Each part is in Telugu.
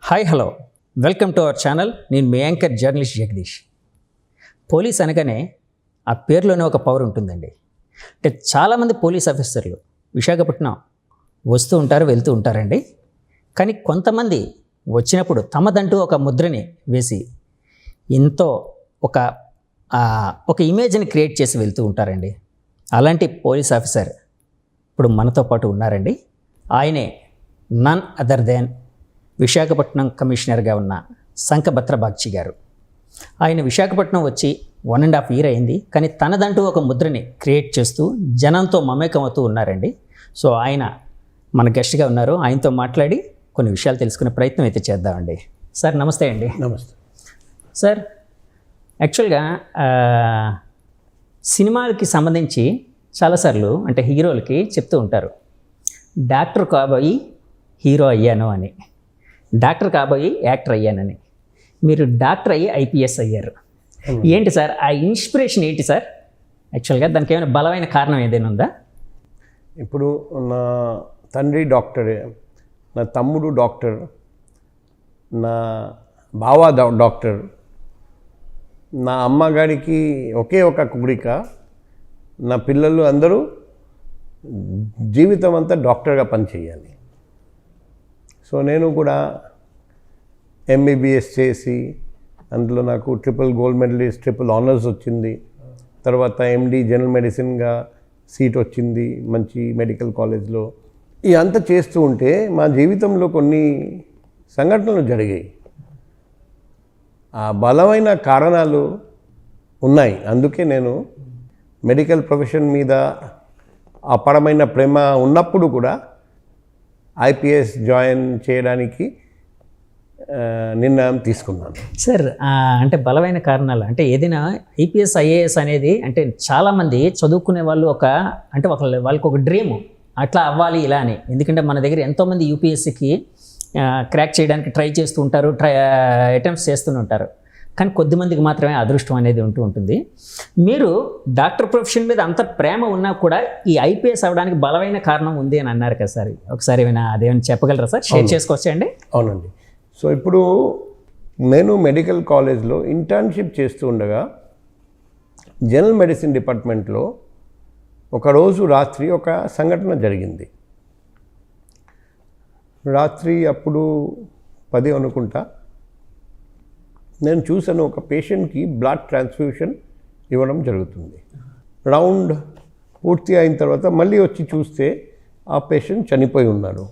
Hi hello welcome to our channel. నేను మీ యాంకర్ జర్నలిస్ట్ జగదీష్. పోలీస్ అనగానే ఆ పేరులోనే ఒక పవర్ ఉంటుందండి. అంటే చాలామంది పోలీస్ ఆఫీసర్లు విశాఖపట్నం వస్తూ ఉంటారు, వెళ్తూ ఉంటారండి. కానీ కొంతమంది వచ్చినప్పుడు తమదంటూ ఒక ముద్రని వేసి ఎంతో ఒక ఇమేజ్ని క్రియేట్ చేసి వెళ్తూ ఉంటారండి. అలాంటి పోలీస్ ఆఫీసర్ ఇప్పుడు మనతో పాటు ఉన్నారండి. ఆయనే నన్ అదర్ దెన్ విశాఖపట్నం కమిషనర్గా ఉన్న సంకభద్ర బాగ్చి గారు. ఆయన విశాఖపట్నం వచ్చి 1.5 years అయింది. కానీ తనదంటూ ఒక ముద్రని క్రియేట్ చేస్తూ జనంతో మమేకం అవుతూ ఉన్నారండి. సో ఆయన మన గెస్ట్గా ఉన్నారు. ఆయనతో మాట్లాడి కొన్ని విషయాలు తెలుసుకునే ప్రయత్నం అయితే చేద్దామండి. సార్ నమస్తే అండి. నమస్తే సార్. యాక్చువల్గా సినిమాలకి సంబంధించి చాలాసార్లు అంటే హీరోలకి చెప్తూ ఉంటారు, డాక్టర్ కాబోయి హీరో అయ్యాను అని, డాక్టర్ కాబోయి యాక్టర్ అయ్యానని. మీరు డాక్టర్ అయ్యి ఐపీఎస్ అయ్యారు. ఏంటి సార్ ఆ ఇన్స్పిరేషన్ ఏంటి సార్? యాక్చువల్గా దానికి ఏమైనా బలమైన కారణం ఏదైనా ఉందా? ఇప్పుడు నా తండ్రి డాక్టరే, నా తమ్ముడు డాక్టర్, నా బావ డాక్టర్, నా అమ్మగారికి ఒకే ఒక కుడిక, నా పిల్లలు అందరూ జీవితం అంతా డాక్టర్గా పనిచేయాలి. సో నేను కూడా ఎంబీబీఎస్ చేసి అందులో నాకు triple gold medalist, triple honours వచ్చింది. తర్వాత ఎండి జనరల్ మెడిసిన్గా సీట్ వచ్చింది మంచి మెడికల్ కాలేజ్లో. ఇదంతా చేస్తూ ఉంటే మా జీవితంలో కొన్ని సంఘటనలు జరిగాయి. ఆ బలమైన కారణాలు ఉన్నాయి. అందుకే నేను మెడికల్ ప్రొఫెషన్ మీద అపారమైన ప్రేమ ఉన్నప్పుడు కూడా ఐపీఎస్ జాయిన్ చేయడానికి నిర్ణయం తీసుకున్నాను. సార్ అంటే బలమైన కారణాలు అంటే ఏదైనా ఐపీఎస్ ఐఏఎస్ అనేది అంటే చాలామంది చదువుకునే వాళ్ళు వాళ్ళకి ఒక డ్రీము అట్లా అవ్వాలి ఇలా అని. ఎందుకంటే మన దగ్గర ఎంతోమంది యూపీఎస్సీకి క్రాక్ చేయడానికి ట్రై చేస్తూ ఉంటారు, అటెంప్ట్స్ చేస్తూ ఉంటారు. కానీ కొద్దిమందికి మాత్రమే అదృష్టం అనేది ఉంటుంది. మీరు డాక్టర్ ప్రొఫెషన్ మీద అంత ప్రేమ ఉన్నా కూడా ఈ ఐపీఎస్ అవ్వడానికి బలమైన కారణం ఉంది అని అన్నారు కదా సార్. ఒకసారి ఏమైనా అదేమైనా చెప్పగలరా సార్? షేర్ చేసుకోవచ్చా అండి? అవునండి. సో ఇప్పుడు నేను మెడికల్ కాలేజ్లో ఇంటర్న్షిప్ చేస్తూ ఉండగా జనరల్ మెడిసిన్ డిపార్ట్మెంట్లో ఒకరోజు రాత్రి ఒక సంఘటన జరిగింది. రాత్రి అప్పుడు 10 అనుకుంటా, నేను చూసాను ఒక పేషెంట్కి బ్లడ్ ట్రాన్స్ఫ్యూషన్ ఇవ్వడం జరుగుతుంది. రౌండ్ పూర్తి అయిన తర్వాత మళ్ళీ వచ్చి చూస్తే ఆ పేషెంట్ చనిపోయి ఉన్నాడు.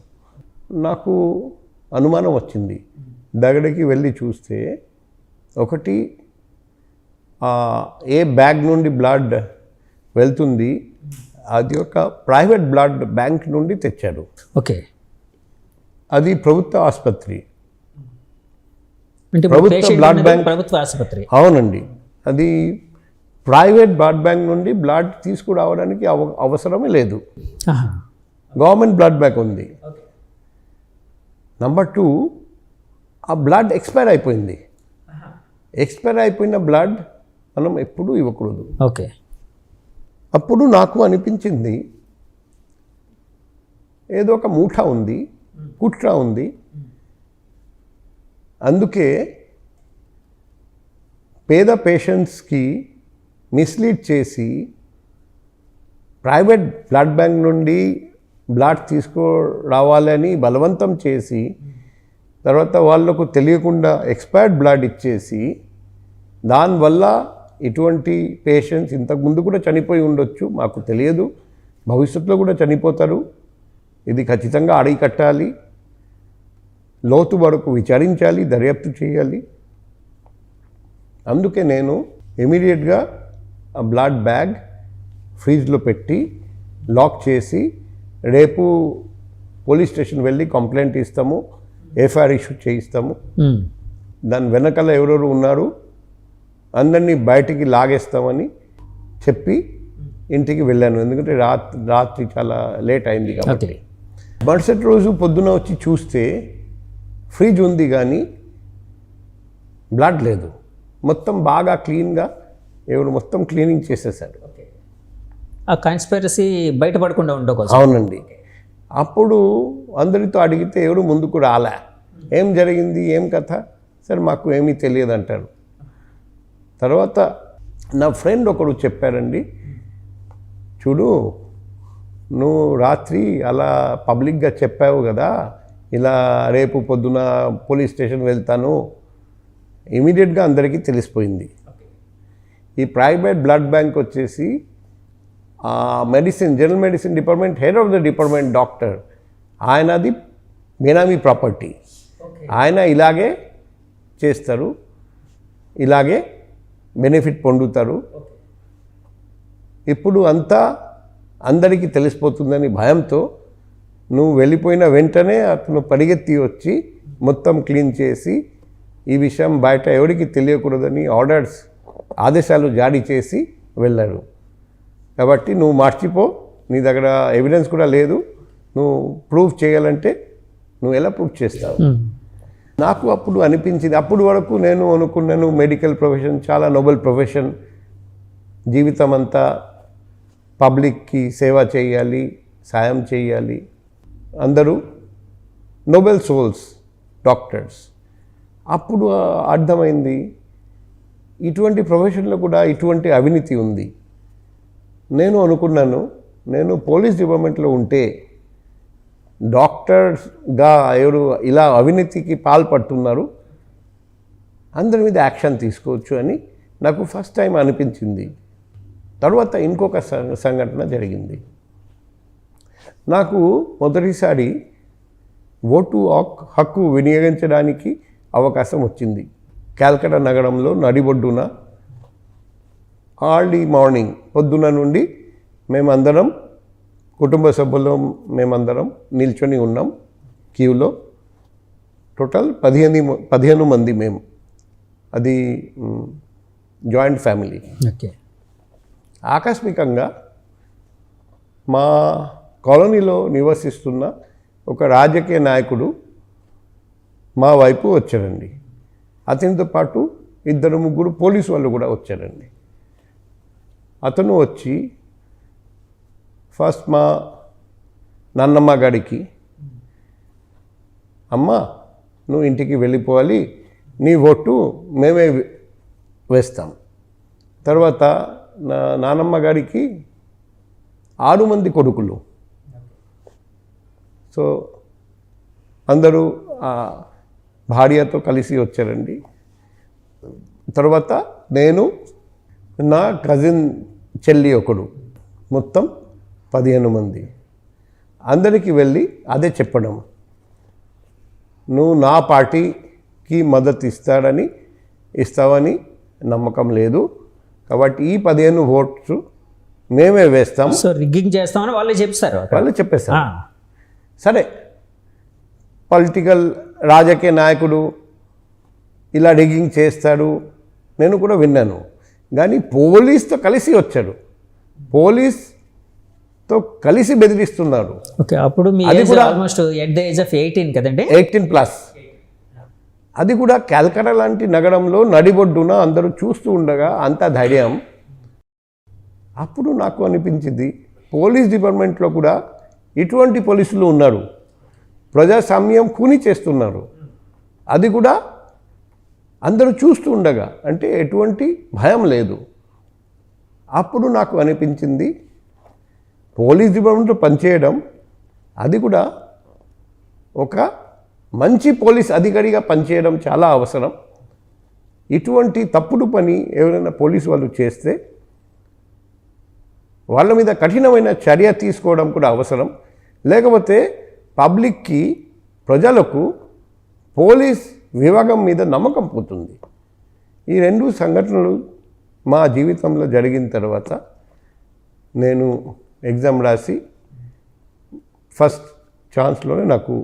నాకు అనుమానం వచ్చింది. దగ్గరికి వెళ్ళి చూస్తే ఒకటి ఏ బ్యాగ్ నుండి బ్లడ్ వెళ్తుంది, అది ఒక ప్రైవేట్ బ్లడ్ బ్యాంక్ నుండి తెచ్చాడు. ఓకే. అది ప్రభుత్వ ఆసుపత్రి, ప్రభుత్వ బ్లడ్ బ్యాంక్, ప్రభుత్వ ఆసుపత్రి. అవునండి. అది ప్రైవేట్ బ్లడ్ బ్యాంక్ నుండి బ్లడ్ తీసుకురావడానికి అవసరమే లేదు. గవర్నమెంట్ బ్లడ్ బ్యాంక్ ఉంది. నెంబర్ 2, ఆ బ్లడ్ ఎక్స్పైర్ అయిపోయింది. ఎక్స్పైర్ అయిపోయిన బ్లడ్ మనం ఎప్పుడూ ఇవ్వకూడదు. ఓకే. అప్పుడు నాకు అనిపించింది ఏదో ఒక మూఠ ఉంది, కుట్ర ఉంది. అందుకే పేద పేషెంట్స్కి మిస్లీడ్ చేసి ప్రైవేట్ బ్లడ్ బ్యాంక్ నుండి బ్లడ్ తీసుకురావాలని బలవంతం చేసి తర్వాత వాళ్లకు తెలియకుండా ఎక్స్పైర్డ్ బ్లడ్ ఇచ్చేసి దానివల్ల ఇటువంటి పేషెంట్స్ ఇంతకుముందు కూడా చనిపోయి ఉండొచ్చు, మాకు తెలియదు, భవిష్యత్తులో కూడా చనిపోతారు. ఇది ఖచ్చితంగా అరికట్టాలి, లోతు వరకు విచారించాలి, దర్యాప్తు చేయాలి. అందుకే నేను ఇమీడియట్గా ఆ బ్లడ్ బ్యాగ్ ఫ్రిడ్జ్లో పెట్టి లాక్ చేసి రేపు పోలీస్ స్టేషన్ వెళ్ళి కంప్లైంట్ ఇస్తాము, ఎఫ్ఐఆర్ ఇష్యూ చేయిస్తాము. దాని వెనకాల ఎవరెవరు ఉన్నారు అందరినీ బయటికి లాగేస్తామని చెప్పి ఇంటికి వెళ్ళాను. ఎందుకంటే రాత్రి చాలా లేట్ అయింది కాబట్టి. మరుసటి రోజు పొద్దున వచ్చి చూస్తే ఫ్రిడ్జ్ ఉంది కానీ బ్లడ్ లేదు. మొత్తం బాగా క్లీన్గా ఎవరు మొత్తం క్లీనింగ్ చేసేసారు. ఆ కాన్స్పిరసీ బయటపడకుండా ఉండవు. అవునండి. అప్పుడు అందరితో అడిగితే ఎవరు ముందుకు రాలే. ఏం జరిగింది, ఏం కథ, సార్ మాకు ఏమీ తెలియదు అంటారు. తర్వాత నా ఫ్రెండ్ ఒకడు చెప్పారండి, చూడు నువ్వు రాత్రి అలా పబ్లిక్గా చెప్పావు కదా, ఇలా రేపు పొద్దున పోలీస్ స్టేషన్ వెళ్తాను, ఇమీడియట్గా అందరికీ తెలిసిపోయింది. ఈ ప్రైవేట్ బ్లడ్ బ్యాంక్ వచ్చేసి medicine, general medicine department head of the department doctor, ఆయనది బేనామీ ప్రాపర్టీ. ఆయన ఇలాగే చేస్తారు, ఇలాగే బెనిఫిట్ పొందుతారు. ఇప్పుడు అంతా అందరికీ తెలిసిపోతుందని భయంతో నువ్వు వెళ్ళిపోయిన వెంటనే అతను పరిగెత్తి వచ్చి మొత్తం క్లీన్ చేసి ఈ విషయం బయట ఎవరికి తెలియకూడదని ఆదేశాలు జారీ చేసి వెళ్ళారు. కాబట్టి నువ్వు మర్చిపో, నీ దగ్గర ఎవిడెన్స్ కూడా లేదు, నువ్వు ప్రూఫ్ చేయాలంటే నువ్వు ఎలా ప్రూఫ్ చేస్తావు? నాకు అప్పుడు అనిపించింది, అప్పుడు వరకు నేను అనుకున్నాను మెడికల్ ప్రొఫెషన్ చాలా నోబెల్ ప్రొఫెషన్, జీవితం అంతా పబ్లిక్కి సేవ చేయాలి, సాయం చేయాలి, అందరూ నోబెల్ సోల్స్ డాక్టర్స్. అప్పుడు అర్థమైంది ఇటువంటి ప్రొఫెషన్లో కూడా ఇటువంటి అవినీతి ఉంది. నేను అనుకున్నాను, నేను పోలీస్ డిపార్ట్మెంట్లో ఉంటే డాక్టర్స్గా ఎవరు ఇలా అవినీతికి పాల్పడుతున్నారు, అందరి మీద యాక్షన్ తీసుకోవచ్చు అని నాకు ఫస్ట్ టైం అనిపించింది. తర్వాత ఇంకొక సంఘటన జరిగింది. నాకు మొదటిసారి ఓటు హక్కు వినియోగించడానికి అవకాశం వచ్చింది. కాల్కటా నగరంలో నడిబొడ్డున ఆర్లీ మార్నింగ్, పొద్దున నుండి మేమందరం కుటుంబ సభ్యులు మేమందరం నిల్చొని ఉన్నాం క్యూలో. టోటల్ 15 మంది మేము, అది జాయింట్ ఫ్యామిలీ. ఓకే. ఆకస్మికంగా మా కాలనీలో నివసిస్తున్న ఒక రాజకీయ నాయకుడు మా వైపు వచ్చారండి. అతనితో పాటు 2-3 పోలీసు వాళ్ళు కూడా వచ్చారండి. అతను వచ్చి ఫస్ట్ మా నాన్నమ్మ గారికి, అమ్మ నువ్వు ఇంటికి వెళ్ళిపోవాలి, నీ ఓటు మేమే వేస్తాం. తర్వాత నా నాన్నమ్మ గారికి 6 మంది కొడుకులు. సో అందరూ భార్యతో కలిసి వచ్చారండి. తర్వాత నేను, నా కజిన్ చెల్లి ఒకడు, మొత్తం 15 మంది. అందరికీ వెళ్ళి అదే చెప్పడం, నువ్వు నా పార్టీకి మద్దతు ఇస్తావని నమ్మకం లేదు, కాబట్టి ఈ 15 ఓట్స్ మేమే వేస్తాం. సో రిగ్గింగ్ చేస్తామని వాళ్ళే చెప్తారు, వాళ్ళు చెప్పేస్తారు. సరే, పొలిటికల్ రాజకీయ నాయకుడు ఇలా రిగ్గింగ్ చేస్తాడు నేను కూడా విన్నాను. కానీ పోలీస్తో కలిసి వచ్చాడు, పోలీస్తో కలిసి బెదిరిస్తున్నారు. ఓకే. అప్పుడు మీ అది కూడా almost at the age of 18 కదండి? 18+. అది కూడా కాల్కటా లాంటి నగరంలో నడిబొడ్డున అందరూ చూస్తూ ఉండగా అంత ధైర్యం. అప్పుడు నాకు అనిపించింది, పోలీస్ డిపార్ట్మెంట్లో కూడా ఇటువంటి పోలీసులు ఉన్నారు, ప్రజాస్వామ్యం కూని చేస్తున్నారు, అది కూడా అందరూ చూస్తూ ఉండగా, అంటే ఎటువంటి భయం లేదు. అప్పుడు నాకు అనిపించింది, పోలీస్ డిపార్ట్మెంట్లో పనిచేయడం అది కూడా ఒక మంచి పోలీస్ అధికారిగా పనిచేయడం చాలా అవసరం. ఇటువంటి తప్పుడు పని ఎవరైనా పోలీసు వాళ్ళు చేస్తే వాళ్ళ మీద కఠినమైన చర్య తీసుకోవడం కూడా అవసరం. లేకపోతే పబ్లిక్కి, ప్రజలకు పోలీస్ విభాగం మీద నమ్మకం పోతుంది. ఈ 2 సంఘటనలు మా జీవితంలో జరిగిన తర్వాత నేను ఎగ్జామ్ రాసి ఫస్ట్ ఛాన్స్లోనే నాకు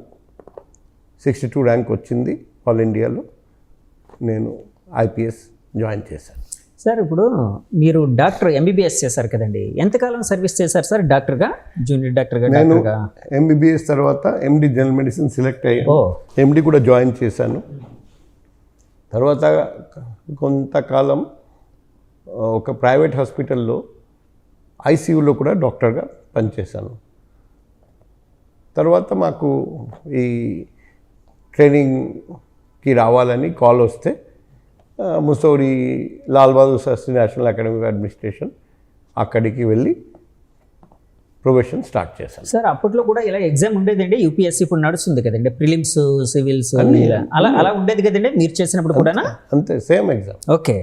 62 ర్యాంక్ వచ్చింది. ఆల్ ఇండియాలో నేను ఐపీఎస్ జాయిన్ చేశాను. సార్, ఇప్పుడు మీరు డాక్టర్ ఎంబీబీఎస్ చేశారు కదండి, ఎంతకాలం సర్వీస్ చేశారు సార్ డాక్టర్గా, జూనియర్ డాక్టర్గా? నేను ఎంబీబీఎస్ తర్వాత ఎండి జనరల్ మెడిసిన్ సెలెక్ట్ అయ్యాను, ఎండి కూడా జాయిన్ చేశాను. తర్వాత కొంతకాలం ఒక ప్రైవేట్ హాస్పిటల్లో ఐసీయూలో కూడా డాక్టర్గా పనిచేశాను. తర్వాత మాకు ఈ ట్రైనింగ్కి రావాలని కాల్ వస్తే Mussoorie Lal Bahadur Shastri national academy of administration అక్కడికి వెళ్ళి ప్రొఫెషన్ స్టార్ట్ చేశాను. సార్ అప్పట్లో కూడా ఇలా ఎగ్జామ్ ఉండేదండి, యూపీఎస్సీ ఇప్పుడు నడుస్తుంది కదండి, ప్రిలిమ్స్ సివిల్స్ ఇలా అలా అలా ఉండేది కదండి మీరు చేసినప్పుడు కూడా? అంతే, సేమ్ ఎగ్జామ్. ఓకే.